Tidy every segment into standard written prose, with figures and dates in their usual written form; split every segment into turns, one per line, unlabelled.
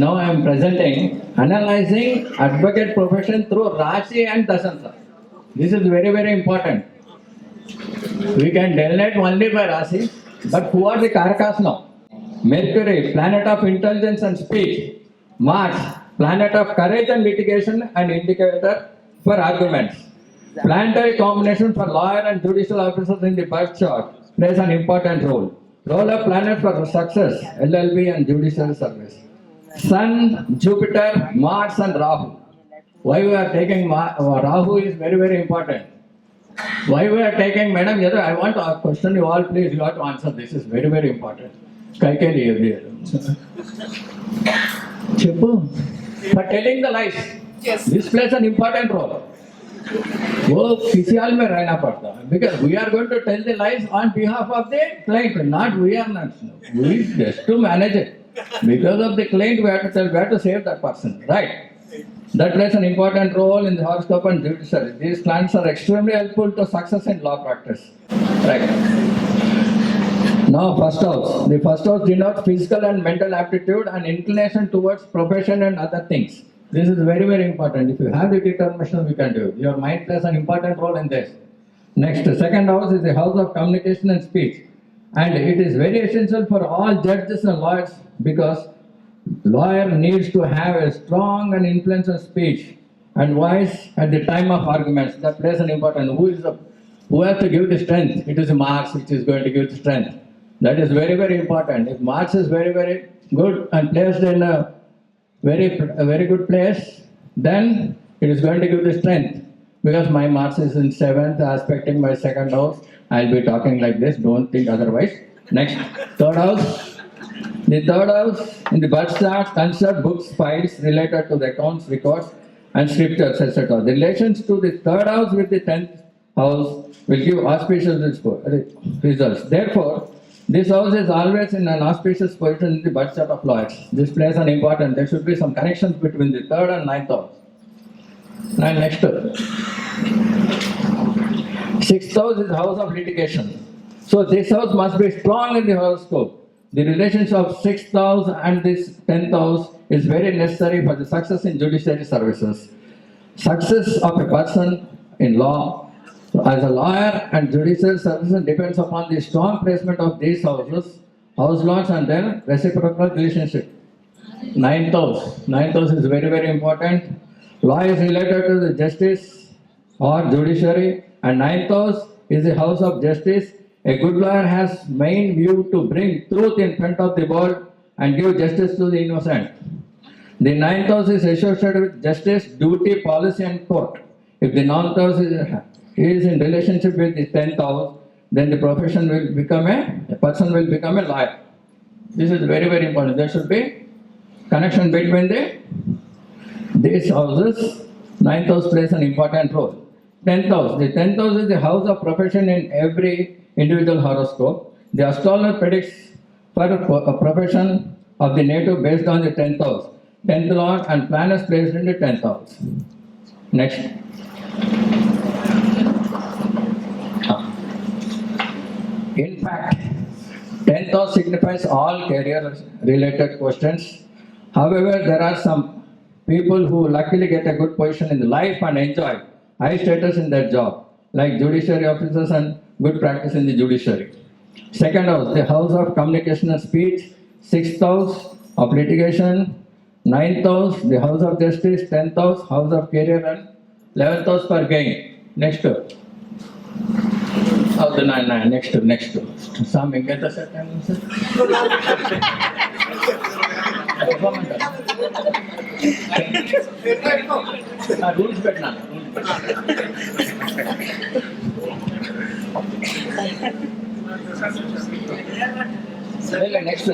Now I am presenting, analyzing advocate profession through Rashi and Dasanta. This is very, very important. We can delineate only by Rashi, but who are the Karakas now? Mercury, planet of intelligence and speech. Mars, planet of courage and litigation and indicator for arguments. Planetary combination for lawyer and judicial officers in the birth chart plays an important role. Role of planet for success, LLB and judicial service. Sun, Jupiter, Mars and Rahu. Why we are taking Rahu is very, very important. Why we are taking, Madam, I want to question you all, please, you have to answer. This is very, very important. Chippu, for telling the lies.
Yes.
This plays an important role. Because we are going to tell the lies on behalf of the client, not we are not. We just to manage it. Because of the client, we have to tell, we have to save that person, right? That plays an important role in the horoscope and judiciary. These planets are extremely helpful to success in law practice, right? Now, first house. The first house denotes physical and mental aptitude and inclination towards profession and other things. This is very, very important. If you have the determination, we can do it. Your mind plays an important role in this. Next, second house is the house of communication and speech. And it is very essential for all judges and lawyers because lawyer needs to have a strong and influential speech and voice at the time of arguments. That plays an important. Who has to give the strength? It is Mars which is going to give the strength. That is very, very important. If Mars is very, very good and placed in a very good place, then it is going to give the strength. Because my Mars is in 7th, aspecting my second house, I'll be talking like this, don't think otherwise. Next, third house. The third house in the birth chart consists books, files related to the accounts, records, and scriptures, etc. The relations to the third house with the 10th house will give auspicious results. Therefore, this house is always in an auspicious position in the birth chart of lawyers. This plays an important, there should be some connections between the third and 9th house. Now next, 6th house is house of litigation. So this house must be strong in the horoscope. The relationship of 6th house and this 10th house is very necessary for the success in judiciary services. Success of a person in law as a lawyer and judicial services depends upon the strong placement of these houses, house laws and their reciprocal relationship. 9th house. 9th house is very, very important. Law is related to the justice or judiciary, and 9th house is the house of justice. A good lawyer has main view to bring truth in front of the world and give justice to the innocent. The 9th house is associated with justice, duty, policy and court. If the 9th house is in relationship with the 10th house, then the profession will become a person will become a lawyer. This is very, very important. There should be connection between these houses. 9th house plays an important role. 10th house. The 10th house is the house of profession in every individual horoscope. The astrologer predicts for a profession of the native based on the 10th house. 10th lord and planets placed in the 10th house. Next. In fact, 10th house signifies all career related questions. However, there are some people who luckily get a good position in life and enjoy high status in their job, like judiciary officers and good practice in the judiciary. Second house, the house of communication and speech. 6th house of litigation. 9th house, the house of justice. 10th house, house of career, and 11th house for gain. Next. House the 9. Next. Some get the set time, sir. Rules better. Next.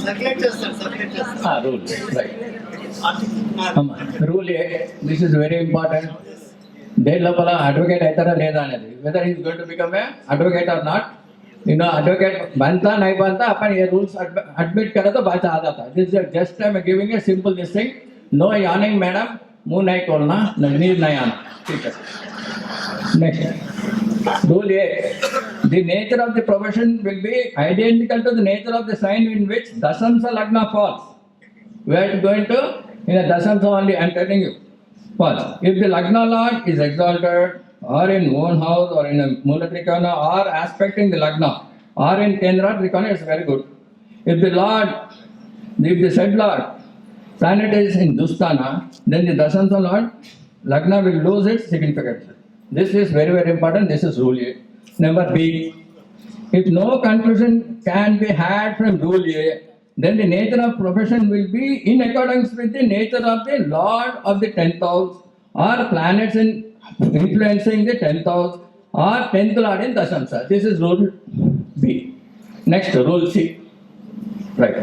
Circulate చేస్తారు.
Rules, right. Rule A, this is very important. They lopala advocate aitara leda anedi. Whether he is going to become a advocate or not. Advocate banta nahi banta, अपन ये rules admit करे तो बात आ जाता. This is just I'm giving a simple this thing. No yawning, madam. मुंह नहीं खोलना, नींद नहीं आना. ठीक है. Next. Rule A. The nature of the profession will be identical to the nature of the sign in which Dasamsa Lagna falls. We are going to, in a Dasamsa only, I am telling you. First, if the Lagna Lord is exalted, or in own house, or in a Mula Trikona, or aspecting the Lagna, or in Kendra Trikona, it's very good. If the said Lord, planet is in Dustana, then the Dasamsa Lord, Lagna will lose its significance. This is very, very important. This is rule A. Number B, if no conclusion can be had from rule A, then the nature of profession will be in accordance with the nature of the Lord of the 10th house, or planets in influencing the 10th house, or 10th Lord in Dasamsa. This is rule B. Next, rule C. Right.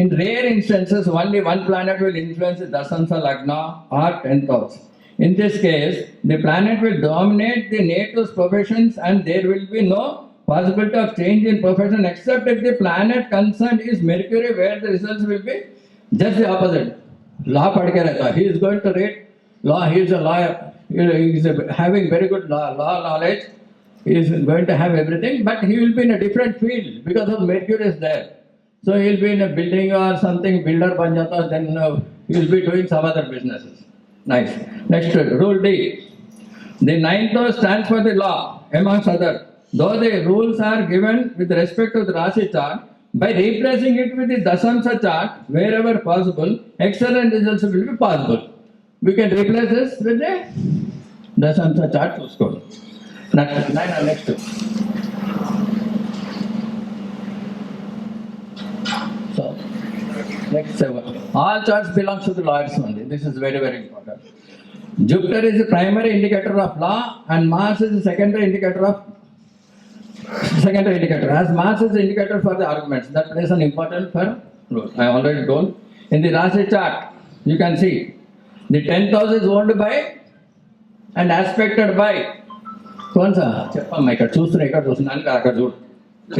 In rare instances, only one planet will influence the Dasamsa Lagna or 10th house. In this case, the planet will dominate the native's professions and there will be no possibility of change in profession except if the planet concerned is Mercury, where the results will be just the opposite. Law padke rehta. He is going to read law, he is a lawyer, he is having very good law knowledge, he is going to have everything, but he will be in a different field because of Mercury is there. So he will be in a building or something, builder ban jata, then he will be doing some other businesses. Nice. Next, rule D. The ninth house stands for the law, amongst other. Though the rules are given with respect to the Rasi chart, by replacing it with the Dasamsa chart, wherever possible, excellent results will be possible. We can replace this with the Dasamsa chart to score. Next. So, next 7. All charts belongs to the lawyers only. This is very, very important. Jupiter is the primary indicator of law and Mars is the secondary indicator. As Mars is the indicator for the arguments, that plays an important role. I already told. In the Rasi chart, you can see the 10th house is owned by and aspected by. Is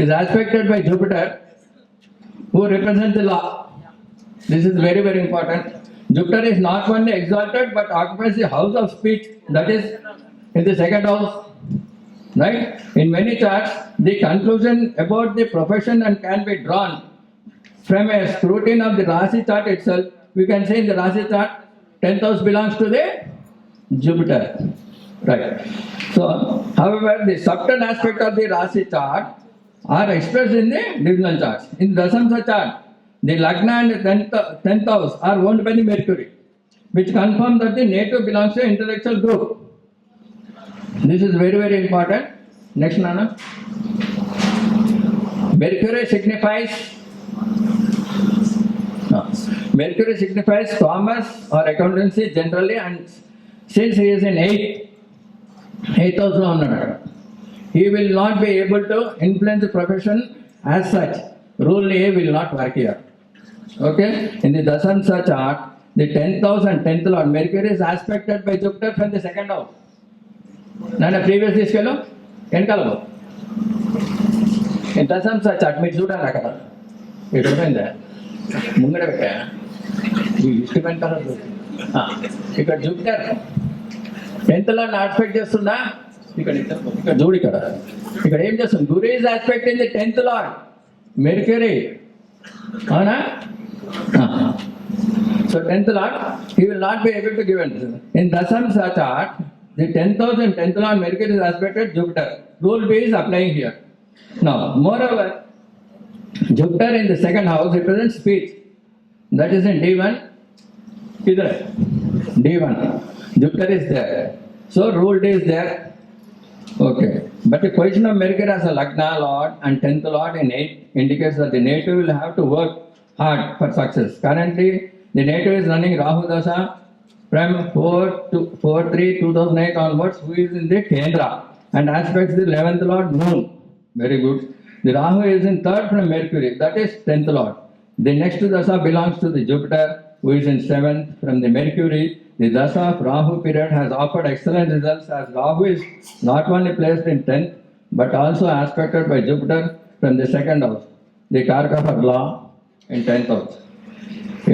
aspected by Jupiter, who represents the law. This is very, very important. Jupiter is not only exalted but occupies the house of speech, that is in the second house. Right? In many charts, the conclusion about the profession and can be drawn from a scrutiny of the Rasi chart itself. We can say in the Rasi chart, 10th house belongs to the Jupiter. Right. So, however, the subtle aspect of the Rasi chart are expressed in the divisional charts. In the Dasamsa chart, the Lagna and the 10th house are owned by the Mercury, which confirm that the native belongs to an intellectual group. This is very, very important. Next, Nana. Mercury signifies commerce or accountancy generally, and since he is in 8th house, he will not be able to influence the profession as such. Rule A will not work here. Okay? In the Dasamsa chart, the 10th house and 10th lord, Mercury is aspected by Jupiter from the second house. Nana previous తీసుకెళ్ళు వెనకాల in Dasamsa chart మీరు చూడాలి అక్కడ ఇక్కడ పోయిందా ముంగడ పెట్టా ఈ లిస్ట్ వెనకాల ఇక్కడ జూపిటర్ 10th lord ఆస్పెక్ట్ చేస్తుందా ఇక్కడ చూడు ఇక్కడ ఏం చేస్తుంది గురు is aspect in the 10th lord Mercury. అవునా? So 10th lord, he will not be able to give answer. In Dasamsa chart, the 10th house and 10th lord Mercury is aspected Jupiter. Rule B is applying here. Now, moreover, Jupiter in the second house represents speech. That is in D1. D1. Jupiter is there. So rule D is there. Okay. But the position of Mercury as a Lagna Lord and 10th Lord in 8 indicates that the native will have to work hard for success. Currently, the native is running Rahu Dasha from 4/3/2008 onwards, who is in the Kendra and aspects the 11th Lord Moon. Very good. The Rahu is in 3rd from Mercury, that is 10th Lord. The next Dasha belongs to the Jupiter, who is in 7th from the Mercury. The Dasha of Rahu period has offered excellent results as Rahu is not only placed in 10th but also aspected by Jupiter from the second house, the Karaka for law in 10th house.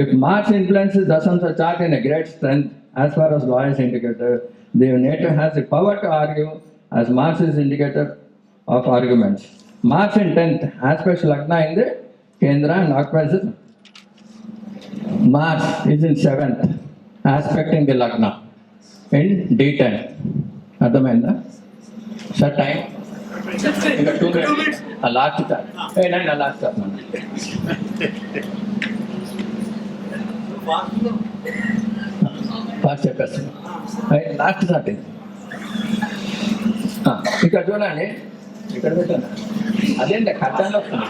If Mars influences Dasamsa chart in a great strength as far as law is indicated, the native has the power to argue as Mars is indicator of arguments. Mars in 10th aspects Lagna in the Kendra and occupies Mars is in 7th, aspecting the Lagna in D10. అర్థమైందా? Sir time ఇంకా 2 minutes. Last sir నా last sir మన fast చెప్పేస్తాను. Last sir ఇది. ఇక్కడ చూడండి, ఇక్కడ పెట్టాను. అదేంటి ఖర్చాలు వస్తుంది.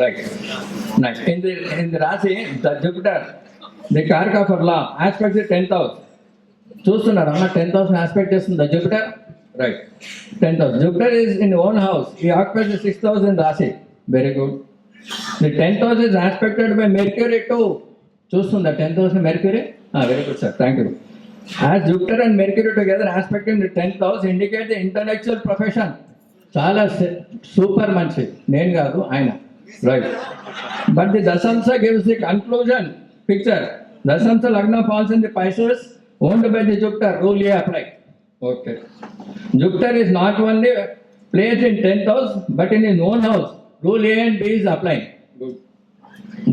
Right. Next, in the Rasi, the Jupiter, the Karaka for law, aspects the 10th house. చూస్తున్నారు అన్న 10,000 aspect చేస్తుంది the Jupiter. Right. 10,000. Jupiter is in own house. He occupies the 6,000 Rasi. Very good. The 10,000 is aspected by Mercury too. చూస్తుందా 10,000 Mercury? Very good, sir. Thank you. As Jupiter and Mercury together aspecting the 10th house indicate the intellectual profession. చాలా super మంచి, నేను కాదు ఆయన. Right. But the Dasamsa gives the conclusion picture. Dasamsa Lagna falls in the Pisces owned by the Jupiter. Rule A apply. Okay. Jupiter is not only placed in 10th house but in his own house. Rule A and B is applying. Good.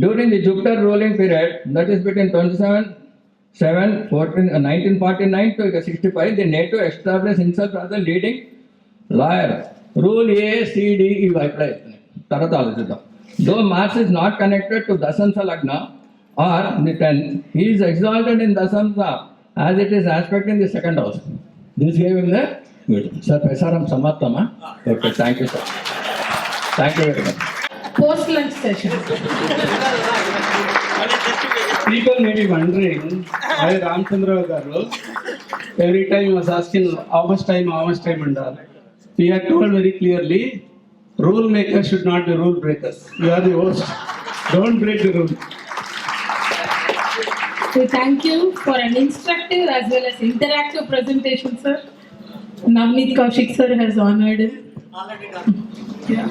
During the Jupiter ruling period, that is between 1949 to 65, the NATO established himself as a leading lawyer. Rule A, C, D, E apply. తర్వాత ఆలోచిద్దాం. Though Mars is not connected to Dasamsa Lagna or the 10th, he is exalted in Dasamsa as it is aspecting the second house. This gave him the good. Sir, Pesaram Samattama. Okay, thank you, sir. Thank you very much.
Post lunch session.
People may be wondering why Ramchandra garu every time he was asking how much time and all. We are told very clearly, rule makers should not be rule breakers. You are the host. Don't break the rule.
We thank you for an instructive as well as interactive presentation, sir. Navneet Kaushik sir has honored him.
Already done.
Yeah.